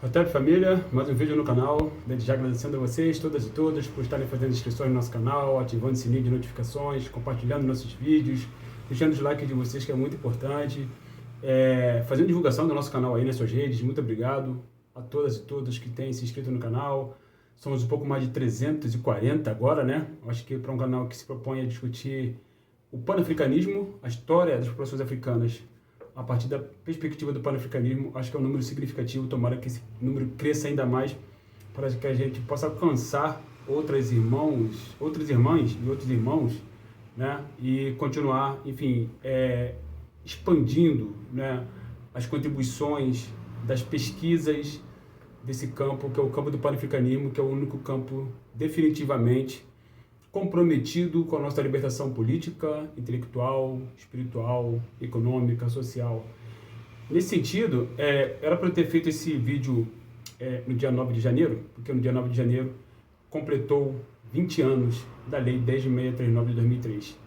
Otávio Família, mais um vídeo no canal. Desde já agradecendo a vocês, todas e todas, por estarem fazendo inscrições no nosso canal, ativando o sininho de notificações, compartilhando nossos vídeos, deixando os likes de vocês, que é muito importante, fazendo divulgação do nosso canal aí nas suas redes. Muito obrigado a todas e todos que têm se inscrito no canal. Somos um pouco mais de 340 agora, né? Acho que para um canal que se propõe a discutir o panafricanismo, a história das populações africanas, a partir da perspectiva do panafricanismo, acho que é um número significativo. Tomara que esse número cresça ainda mais, para que a gente possa alcançar outras irmãs e outros irmãos, né? E continuar, enfim, expandindo, né, as contribuições das pesquisas desse campo, que é o campo do panafricanismo, que é o único campo definitivamente comprometido com a nossa libertação política, intelectual, espiritual, econômica, social. Nesse sentido, era para eu ter feito esse vídeo no dia 9 de janeiro, porque no dia 9 de janeiro completou 20 anos da Lei 10.639 de 2003.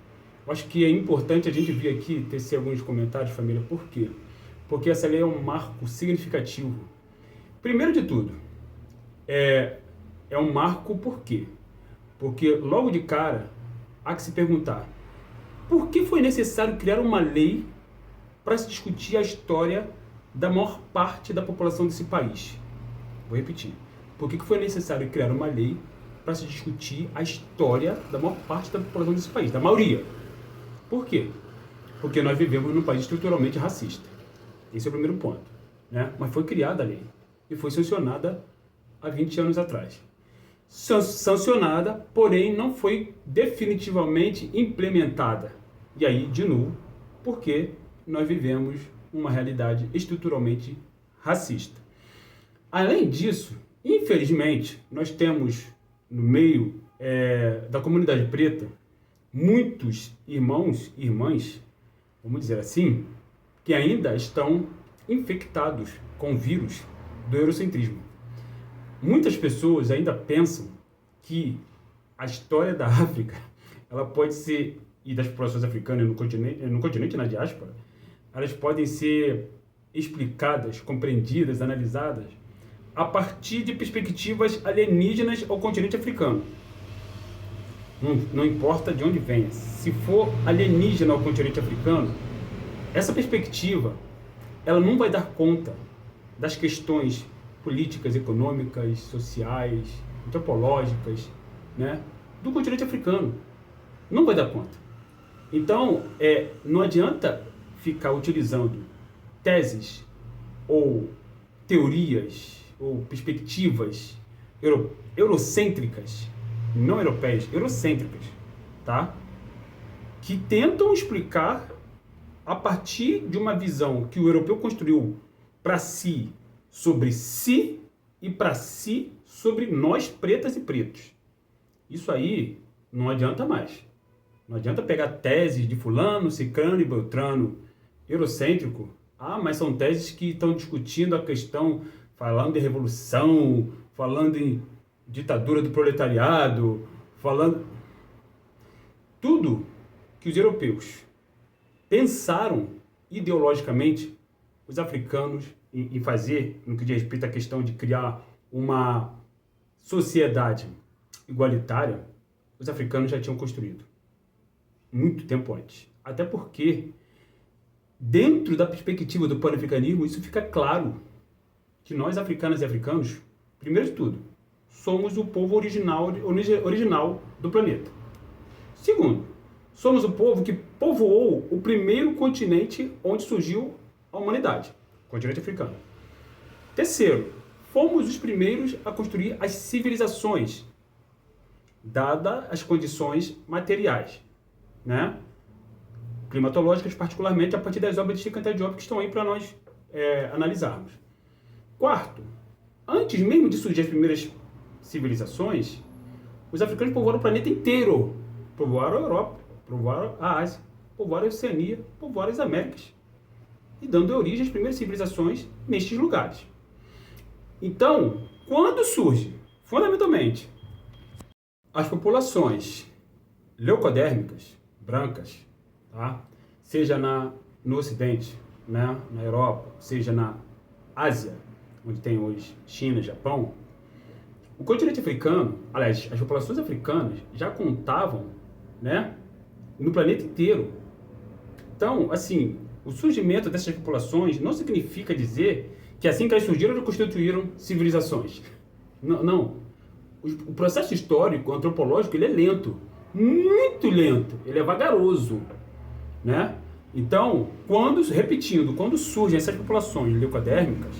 Eu acho que é importante a gente vir aqui, tecer alguns comentários, família. Por quê? Porque essa lei é um marco significativo. Primeiro de tudo, é um marco por quê? Porque logo de cara há que se perguntar: por que foi necessário criar uma lei para se discutir a história da maior parte da população desse país? Vou repetir. Por que foi necessário criar uma lei para se discutir a história da maior parte da população desse país, da maioria? Por quê? Porque nós vivemos num país estruturalmente racista. Esse é o primeiro ponto, né? Mas foi criada a lei e foi sancionada há 20 anos atrás. Sancionada, porém não foi definitivamente implementada. E aí, de novo, porque nós vivemos uma realidade estruturalmente racista. Além disso, infelizmente, nós temos no meio da comunidade preta muitos irmãos e irmãs, vamos dizer assim, que ainda estão infectados com o vírus do eurocentrismo. Muitas pessoas ainda pensam que a história da África, ela pode ser, e das populações africanas no continente e na diáspora, elas podem ser explicadas, compreendidas, analisadas a partir de perspectivas alienígenas ao continente africano. Não importa de onde venha. Se for alienígena ao continente africano, essa perspectiva ela não vai dar conta das questões políticas, econômicas, sociais, antropológicas, né, do continente africano. Não vai dar conta. Então, não adianta ficar utilizando teses ou teorias ou perspectivas eurocêntricas, não europeias, eurocêntricas, tá? Que tentam explicar a partir de uma visão que o europeu construiu para si, sobre si, e para si sobre nós, pretas e pretos. Isso aí não adianta mais. Não adianta pegar teses de fulano, ciclano e beltrano, eurocêntrico. Mas são teses que estão discutindo a questão, falando em revolução, falando em ditadura do proletariado, falando... Tudo que os europeus pensaram ideologicamente, os africanos, em fazer, no que diz respeito à questão de criar uma sociedade igualitária, os africanos já tinham construído muito tempo antes. Até porque, dentro da perspectiva do panafricanismo, isso fica claro, que nós, africanas e africanos, primeiro de tudo, somos o povo original do planeta. Segundo, somos o povo que povoou o primeiro continente onde surgiu a humanidade, o continente africano. Terceiro, fomos os primeiros a construir as civilizações, dadas as condições materiais, né? Climatológicas, particularmente a partir das obras de Cheikh Anta Diop, que estão aí para nós analisarmos. Quarto, antes mesmo de surgir as primeiras civilizações, os africanos povoaram o planeta inteiro. Povoaram a Europa, povoaram a Ásia, povoaram a Oceania, povoaram as Américas, e dando origem às primeiras civilizações nestes lugares. Então, quando surge, fundamentalmente, as populações leucodérmicas, brancas, tá? Seja no Ocidente, né, na Europa, seja na Ásia, onde tem hoje China, Japão, o continente africano, aliás, as populações africanas já contavam, né, no planeta inteiro. Então, assim, o surgimento dessas populações não significa dizer que assim que elas surgiram, elas constituíram civilizações. Não, não. O processo histórico, antropológico, ele é lento, muito lento, ele é vagaroso, né? Então, quando surgem essas populações leucodérmicas,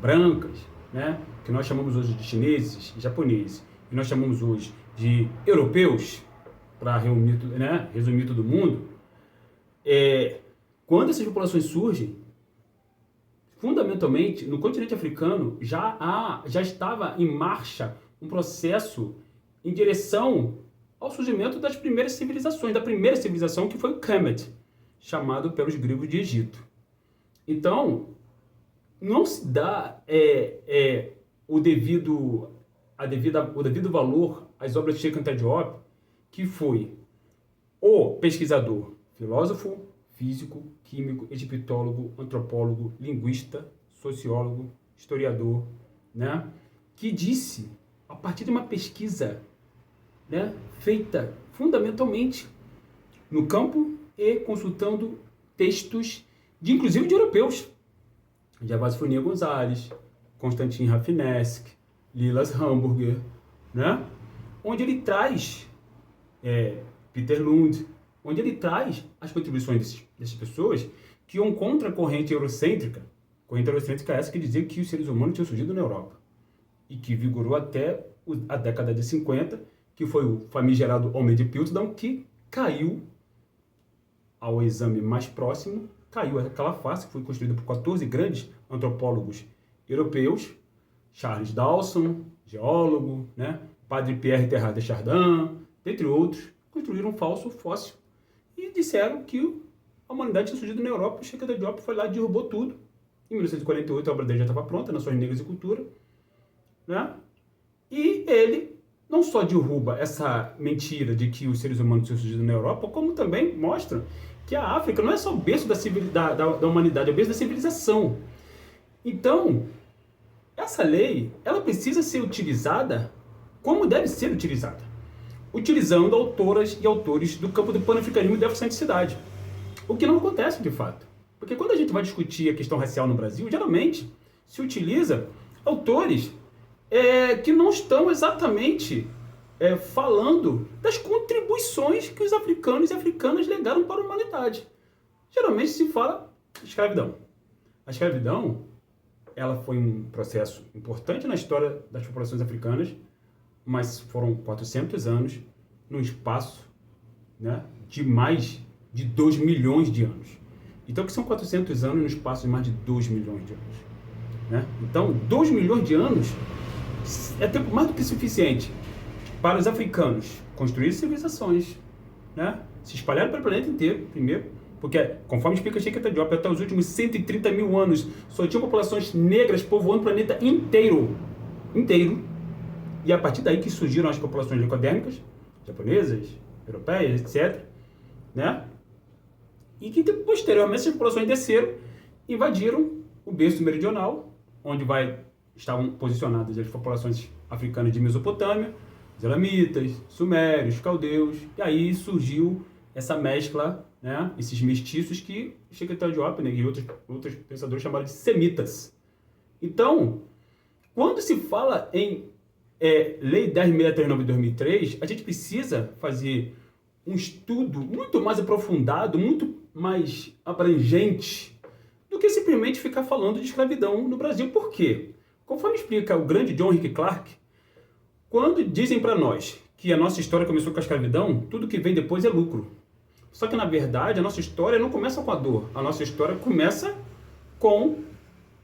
brancas, né, que nós chamamos hoje de chineses e japoneses, e nós chamamos hoje de europeus, para resumir todo mundo, quando essas populações surgem, fundamentalmente, no continente africano, já estava em marcha um processo em direção ao surgimento das primeiras civilizações, da primeira civilização que foi o Kemet, chamado pelos gregos de Egito. Então, não se dá o devido valor às obras de Cheikh Anta Diop, que foi o pesquisador, filósofo, físico, químico, egiptólogo, antropólogo, linguista, sociólogo, historiador, né, que disse, a partir de uma pesquisa, né, feita fundamentalmente no campo e consultando textos, inclusive de europeus, Gervásio Fournier Gonzalez, Konstantin Rafinesque, Lilas Hamburger, né, onde ele traz Peter Lund, onde ele traz as contribuições dessas pessoas que iam contra a corrente eurocêntrica essa que dizia que os seres humanos tinham surgido na Europa e que vigorou até a década de 50, que foi o famigerado Homem de Piltdown, que caiu ao exame mais próximo, caiu aquela face que foi construída por 14 grandes antropólogos europeus, Charles Dawson, geólogo, né, Padre Pierre Terrat de Chardin, entre outros, construíram um falso fóssil e disseram que a humanidade tinha surgido na Europa. O Cheikh Anta Diop foi lá e derrubou tudo. Em 1948 a obra dele já estava pronta, Nações Negras e Cultura, né? E ele não só derruba essa mentira de que os seres humanos tinham surgido na Europa, como também mostra que a África não é só o berço da humanidade, é o berço da civilização. Então, essa lei, ela precisa ser utilizada como deve ser utilizada, utilizando autoras e autores do campo do panafricanismo e da afrocentricidade, o que não acontece de fato. Porque quando a gente vai discutir a questão racial no Brasil, geralmente se utiliza autores que não estão exatamente falando das contribuições que os africanos e africanas legaram para a humanidade. Geralmente se fala de escravidão. A escravidão, ela foi um processo importante na história das populações africanas, mas foram 400 anos num espaço, né, de mais de 2 milhões de anos. Então, o que são 400 anos no espaço de mais de 2 milhões de anos? Né? Então, 2 milhões de anos é tempo mais do que suficiente para os africanos construir civilizações, né? Se espalharem pelo planeta inteiro, primeiro, porque, conforme explica Cheikh Anta Diop, até os últimos 130 mil anos só tinham populações negras povoando o planeta inteiro. E a partir daí que surgiram as populações leucodérmicas, japonesas, europeias, etc., né? E que posteriormente essas populações desceram, invadiram o berço meridional, onde estavam posicionadas as populações africanas de Mesopotâmia, os elamitas, sumérios, caldeus, e aí surgiu essa mescla, né, esses mestiços que Cheikh Anta Diop, né, e outros pensadores chamaram de semitas. Então, quando se fala em Lei 10.639 de 2003, a gente precisa fazer um estudo muito mais aprofundado, muito mais abrangente, do que simplesmente ficar falando de escravidão no Brasil. Por quê? Conforme explica o grande John Hick Clark, quando dizem para nós que a nossa história começou com a escravidão, tudo que vem depois é lucro. Só que, na verdade, a nossa história não começa com a dor. A nossa história começa com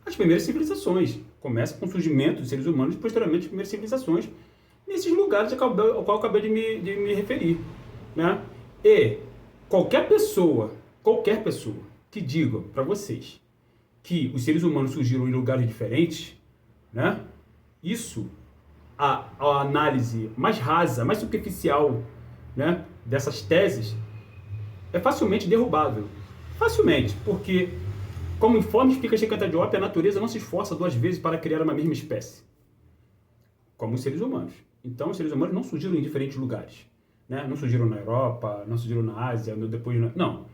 as primeiras civilizações. Começa com o surgimento dos seres humanos e, posteriormente, as primeiras civilizações nesses lugares ao qual eu acabei de me referir, né? E qualquer pessoa que diga para vocês que os seres humanos surgiram em lugares diferentes, né? Isso, a análise mais rasa, mais superficial, né, dessas teses é facilmente derrubável. Facilmente, porque Como informe explica Sheikh Diop, a natureza não se esforça 2 vezes para criar uma mesma espécie, como os seres humanos. Então, os seres humanos não surgiram em diferentes lugares, né? Não surgiram na Europa, não surgiram na Ásia, depois... Não.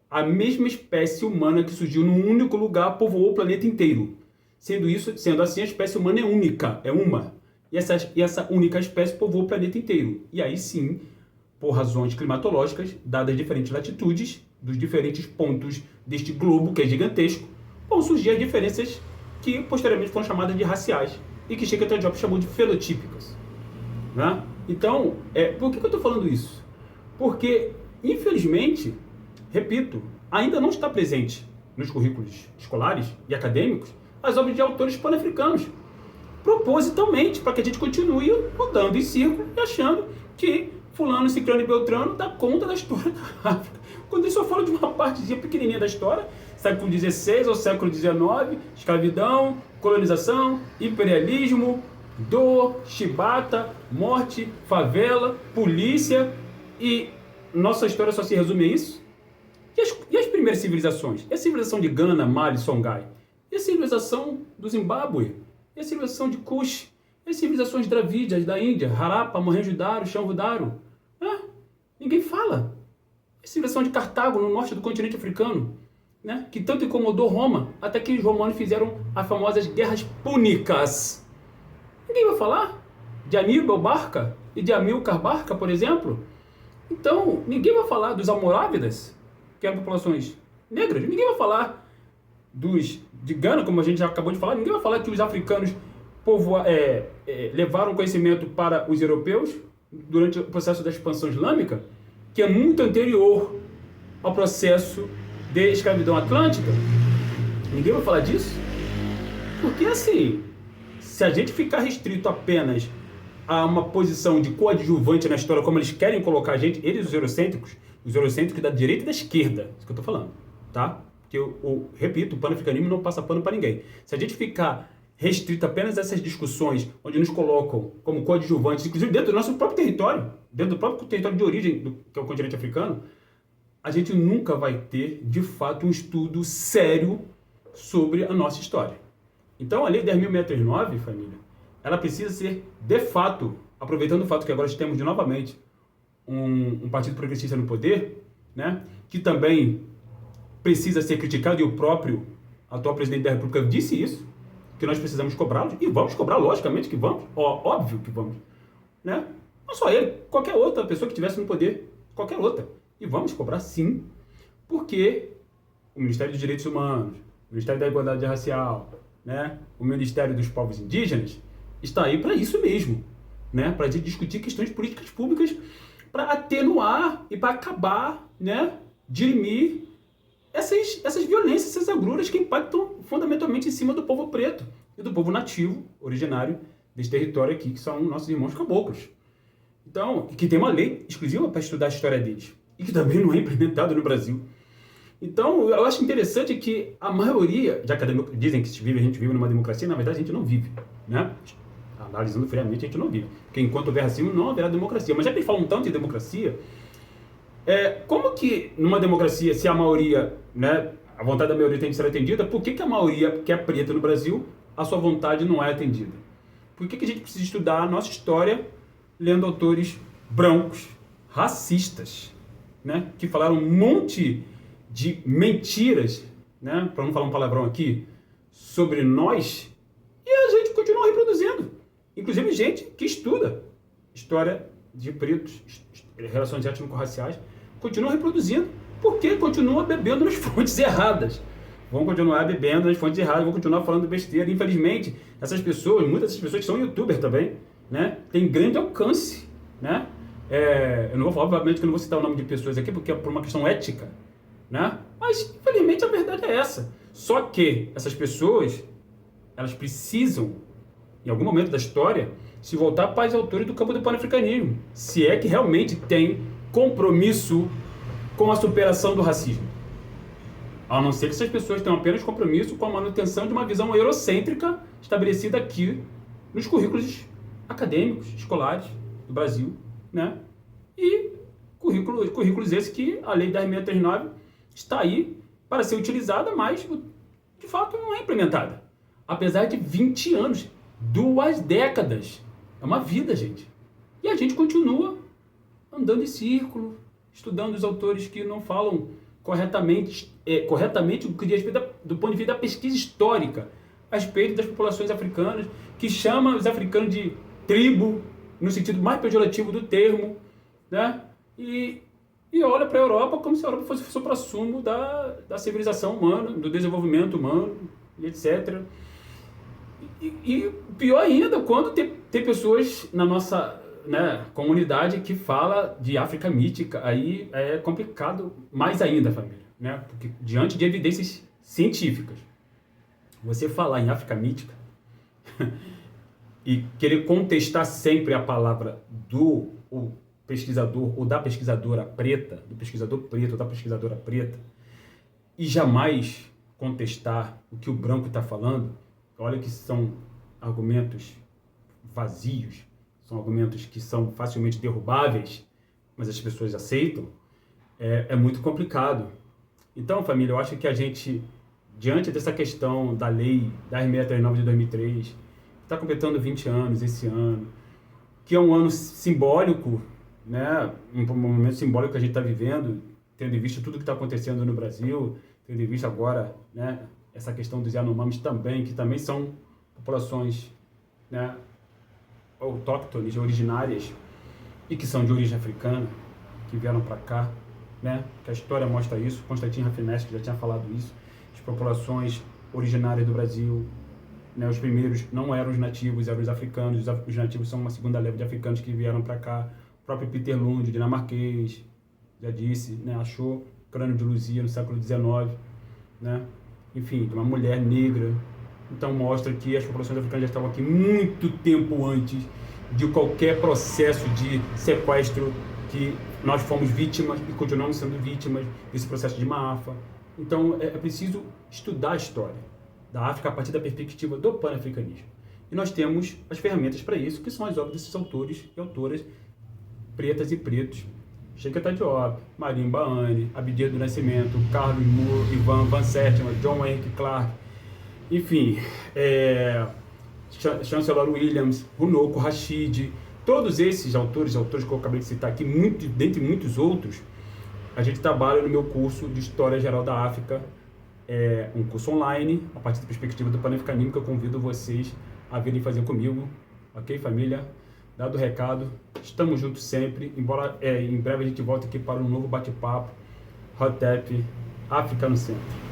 A mesma espécie humana que surgiu num único lugar povoou o planeta inteiro. Sendo assim, a espécie humana é única, é uma. E essa única espécie povoou o planeta inteiro. E aí sim, por razões climatológicas, dadas diferentes latitudes, dos diferentes pontos deste globo, que é gigantesco, vão surgir as diferenças que posteriormente foram chamadas de raciais e que Sheikh Diop chamou de fenotípicas. Né? Então, por que eu estou falando isso? Porque, infelizmente, repito, ainda não está presente nos currículos escolares e acadêmicos as obras de autores pan-africanos, propositalmente, para que a gente continue rodando em círculo e achando que fulano, ciclano e beltrano dá conta da história da África, quando eles só falam de uma partezinha pequenininha da história, século XVI ou século XIX, escravidão, colonização, imperialismo, dor, chibata, morte, favela, polícia, e nossa história só se resume a isso? E as primeiras civilizações? E a civilização de Gana, Mali, Songhai? E a civilização do Zimbábue? E a civilização de Kush? E as civilizações dravídias da Índia, Harappa, Mohenjo-Daro, Xanvu-Daro? Ninguém fala. E a civilização de Cartago, no norte do continente africano, né? Que tanto incomodou Roma, até que os romanos fizeram as famosas guerras púnicas. Ninguém vai falar de Aníbal Barca e de Amílcar Barca, por exemplo? Então, ninguém vai falar dos Almorávidas, que eram populações negras. Ninguém vai falar de Gana, como a gente já acabou de falar. Ninguém vai falar que os africanos levaram conhecimento para os europeus durante o processo da expansão islâmica, que é muito anterior ao processo de escravidão atlântica. Ninguém vai falar disso? Porque, assim, se a gente ficar restrito apenas a uma posição de coadjuvante na história, como eles querem colocar a gente, eles, os eurocêntricos da direita e da esquerda, isso que eu tô falando, tá? Porque repito, o pan-africanismo não passa pano para ninguém. Se a gente ficar restrito apenas a essas discussões, onde nos colocam como coadjuvantes, inclusive dentro do nosso próprio território, dentro do próprio território de origem, que é o continente africano, a gente nunca vai ter, de fato, um estudo sério sobre a nossa história. Então, a Lei 10.639, família, ela precisa ser, de fato, aproveitando o fato que agora temos novamente um partido progressista no poder, né, que também precisa ser criticado, e o próprio atual presidente da República disse isso, que nós precisamos cobrá-los, e vamos cobrar, logicamente que vamos, óbvio que vamos, né? Não só ele, qualquer outra pessoa que estivesse no poder, qualquer outra, e vamos cobrar sim, porque o Ministério dos Direitos Humanos, o Ministério da Igualdade Racial, né, o Ministério dos Povos Indígenas, está aí para isso mesmo, né, para discutir questões políticas públicas, para atenuar e para acabar, né, dirimir essas violências, essas agruras que impactam fundamentalmente em cima do povo preto e do povo nativo, originário desse território aqui, que são nossos irmãos caboclos. Então, que tem uma lei exclusiva para estudar a história deles, e que também não é implementada no Brasil. Então, eu acho interessante que a maioria, já que dizem que a gente vive numa democracia, na verdade a gente não vive, né? Analisando friamente, a gente não vive. Porque enquanto houver racismo, não haverá democracia. Mas já que eles falam tanto em democracia, como que numa democracia, se a maioria, né, a vontade da maioria tem que ser atendida, por que a maioria que é preta no Brasil, a sua vontade não é atendida? Por que a gente precisa estudar a nossa história lendo autores brancos, racistas, né, que falaram um monte de mentiras, né, para não falar um palavrão aqui, sobre nós, e a gente continua reproduzindo. Inclusive gente que estuda história de pretos, relações étnico-raciais, continua reproduzindo, porque continua bebendo nas fontes erradas. Vão continuar bebendo nas fontes erradas, vão continuar falando besteira. Infelizmente, muitas dessas pessoas que são youtubers também, né, têm grande alcance, né? Eu não vou falar, obviamente, que eu não vou citar o nome de pessoas aqui, porque é por uma questão ética, né? Mas, infelizmente, a verdade é essa. Só que essas pessoas, elas precisam, em algum momento da história, se voltar para os autores do campo do panafricanismo, se é que realmente tem compromisso com a superação do racismo. A não ser que essas pessoas tenham apenas compromisso com a manutenção de uma visão eurocêntrica estabelecida aqui nos currículos acadêmicos, escolares do Brasil, né? E currículos esses que a Lei 10.639 está aí para ser utilizada, mas de fato não é implementada. Apesar de 20 anos, 2 décadas. É uma vida, gente. E a gente continua andando em círculo, estudando os autores que não falam corretamente o que diz respeito do ponto de vista da pesquisa histórica a respeito das populações africanas, que chama os africanos de tribo, no sentido mais pejorativo do termo, né? E olha para a Europa como se a Europa fosse o suprassumo da civilização humana, do desenvolvimento humano, e etc. E pior ainda, quando tem pessoas na nossa, né, comunidade que fala de África mítica, aí é complicado mais ainda, família, né? Porque diante de evidências científicas, você falar em África mítica e querer contestar sempre a palavra do pesquisador ou da pesquisadora preta, do pesquisador preto ou da pesquisadora preta, e jamais contestar o que o branco está falando, olha que são argumentos vazios, são argumentos que são facilmente derrubáveis, mas as pessoas aceitam, é muito complicado. Então, família, eu acho que a gente, diante dessa questão da lei 10.639 de 2003, que está completando 20 anos esse ano, que é um ano simbólico, né? Um momento simbólico que a gente está vivendo, tendo em vista tudo que está acontecendo no Brasil, tendo em vista agora, né, essa questão dos Yanomamis também, que também são populações, né, autóctones, originárias, e que são de origem africana, que vieram para cá, né, que a história mostra isso. Constantin Rafinesque já tinha falado isso. As populações originárias do Brasil, né, os primeiros não eram os nativos, eram os africanos. Os nativos são uma segunda leva de africanos que vieram para cá. O próprio Peter Lund, dinamarquês, já disse, né, achou crânio de Luzia no século XIX, né? Enfim, de uma mulher negra. Então mostra que as populações africanas já estavam aqui muito tempo antes de qualquer processo de sequestro que nós fomos vítimas e continuamos sendo vítimas desse processo de Maafa. Então é preciso estudar a história da África a partir da perspectiva do panafricanismo. E nós temos as ferramentas para isso, que são as obras desses autores e autoras pretas e pretos. Cheikh Anta Diop, Marimba Anne, Abdias do Nascimento, Carlos Moore, Ivan Van Sertima, John Henry Clark, enfim, Chancellor Williams, Runoko Rashid, todos esses autores que eu acabei de citar aqui, dentre muitos outros, a gente trabalha no meu curso de História Geral da África, um curso online, a partir da perspectiva do panafricanismo, que eu convido vocês a virem fazer comigo, ok, família? Dado o recado, estamos juntos sempre, embora em breve a gente volte aqui para um novo bate-papo, Hotep, África no Centro.